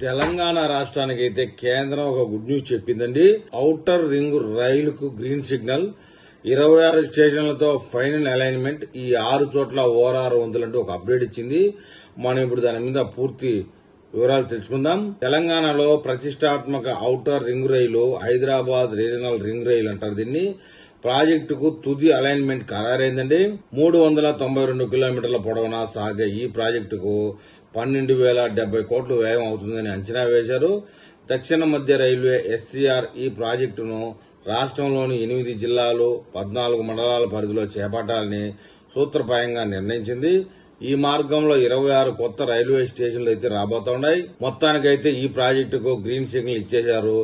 తెలంగాణ రాష్ట్రానికి అయితే కేంద్రం ఒక గుడ్ న్యూస్ చెప్పిందండి. ఔటర్ రింగ్ రైలుకు గ్రీన్ సిగ్నల్, 26 స్టేషన్లతో ఫైనల్ అలైన్మెంట్, ఈ 6 చోట్ల ఓఆర్ఆర్ వంతులంటూ ఒక అప్డేట్ ఇచ్చింది. మనం ఇప్పుడు దాని మీద పూర్తి వివరాలు తెలుసుకుందాం. తెలంగాణలో ప్రతిష్టాత్మక ఔటర్ రింగ్ రైలు, హైదరాబాద్ రీజనల్ రింగ్ రైలు అంటారు దీన్ని, ప్రాజెక్టుకు తుది అలైన్మెంట్ ఖరారైందండి. 392 కిలోమీటర్ల పొడవునా సాగే ఈ ప్రాజెక్టుకు 12,070 కోట్లు వ్యయం అవుతుందని అంచనా వేశారు. దక్షిణ మధ్య రైల్వే ఎస్సీఆర్ ఈ ప్రాజెక్టును రాష్ట్రంలోని 8 జిల్లాలు 14 మండలాల పరిధిలో చేపట్టాలని సూత్రప్రాయంగా నిర్ణయించింది. ఈ మార్గంలో 26 కొత్త రైల్వే స్టేషన్లు అయితే రాబోతున్నాయి. మొత్తానికైతే ఈ ప్రాజెక్టుకు గ్రీన్ సిగ్నల్ ఇచ్చేశారు.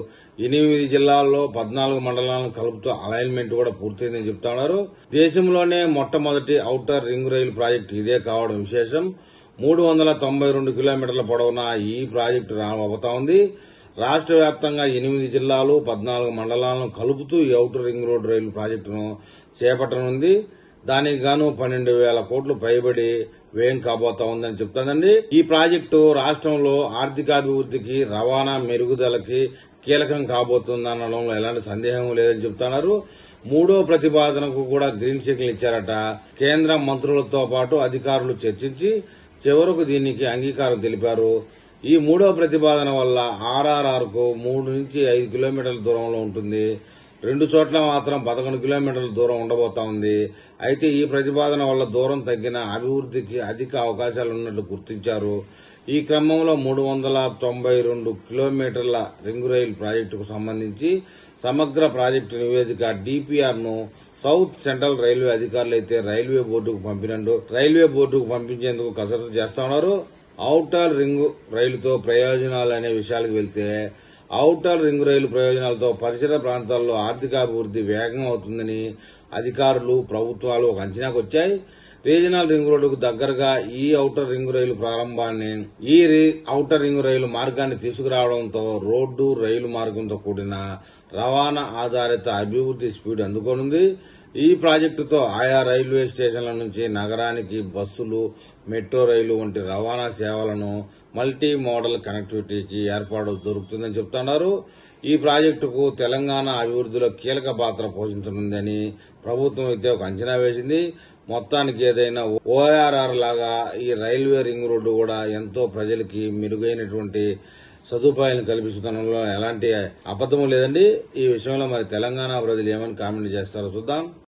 8 జిల్లాల్లో 14 మండలాలను కలుపుతూ అలైన్మెంట్ కూడా పూర్తయిందని చెప్తున్నారు. దేశంలోనే మొట్టమొదటి ఔటర్ రింగ్ రైలు ప్రాజెక్టు ఇదే కావడం విశేషం. 392 కిలోమీటర్ల పొడవున ఈ ప్రాజెక్టు రాబోతా ఉంది. రాష్ట్ర వ్యాప్తంగా 8 జిల్లాలు 14 మండలాలను కలుపుతూ ఈ ఔటర్ రింగ్ రోడ్ రైలు ప్రాజెక్టును చేపట్టనుంది. దానికి గాను 12,000 కోట్లు పైబడి వ్యయం కాబోతా ఉందని చెప్తోందండి. ఈ ప్రాజెక్టు రాష్ట్రంలో ఆర్థికాభివృద్ధికి, రవాణా మెరుగుదలకి కీలకం కాబోతుందనడంలో ఎలాంటి సందేహం లేదని చెప్తున్నారు. మూడో ప్రతిపాదనకు కూడా గ్రీన్ సిగ్నల్ ఇచ్చారట. కేంద్ర మంత్రులతో పాటు అధికారులు చర్చించి చివరకు దీనికి అంగీకారం తెలిపారు. ఈ మూడో ప్రతిపాదన వల్ల ఆర్ఆర్ఆర్ కు 3 నుంచి 5 కిలోమీటర్ల దూరంలో ఉంటుంది. 2 చోట్ల మాత్రం 11 కిలోమీటర్ల దూరం ఉండబోతా ఉంది. అయితే ఈ ప్రతిపాదన వల్ల దూరం తగ్గిన అభివృద్ధికి అధిక అవకాశాలున్నట్లు గుర్తించారు. ఈ క్రమంలో 392 కిలోమీటర్ల రింగ్ రైలు ప్రాజెక్టుకు సంబంధించి సమగ్ర ప్రాజెక్టు నివేదిక డిపిఆర్ ను సౌత్ సెంట్రల్ రైల్వే అధికారులు అయితే రైల్వే బోర్డుకు పంపించేందుకు కసరత్తు చేస్తా ఉన్నారు. ఔటర్ రింగ్ రైలుతో ప్రయోజనాలు అనే విషయాలకు వెళ్తే, ఔటర్ రింగ్ రైలు ప్రయోజనాలతో పరిసర ప్రాంతాల్లో ఆర్థికాభివృద్ది వేగం అవుతుందని అధికారులు, ప్రభుత్వాలు ఒక అంచనాకు వచ్చాయి. రీజనల్ రింగ్ రోడ్డుకు దగ్గరగా ఈ ఔటర్ రింగ్ రైలు ప్రారంభాన్ని, ఔటర్ రింగ్ రైలు మార్గాన్ని తీసుకురావడంతో రోడ్డు, రైలు మార్గంతో కూడిన రవాణా ఆధారిత అభివృద్ది స్పీడ్ అందుకోనుంది. ఈ ప్రాజెక్టుతో ఆయా రైల్వే స్టేషన్ల నుంచి నగరానికి బస్సులు, మెట్రో రైలు వంటి రవాణా సేవలను మల్టీ మోడల్ కనెక్టివిటీకి ఏర్పాటు దొరుకుతుందని చెప్తున్నారు. ఈ ప్రాజెక్టుకు తెలంగాణ అభివృద్దిలో కీలక పాత్ర పోషించనుందని ప్రభుత్వం అయితే ఒక అంచనా వేసింది. మొత్తానికి ఏదైనా ఓఆర్ఆర్ లాగా ఈ రైల్వే రింగ్ రోడ్డు కూడా ఎంతో ప్రజలకి మెరుగైనటువంటి సదుపాయాలను కల్పిస్తుండడంలో ఎలాంటి అబద్దం లేదండి. ఈ విషయంలో మరి తెలంగాణ ప్రజలు ఏమని కామెంట్ చేస్తారో చూద్దాం.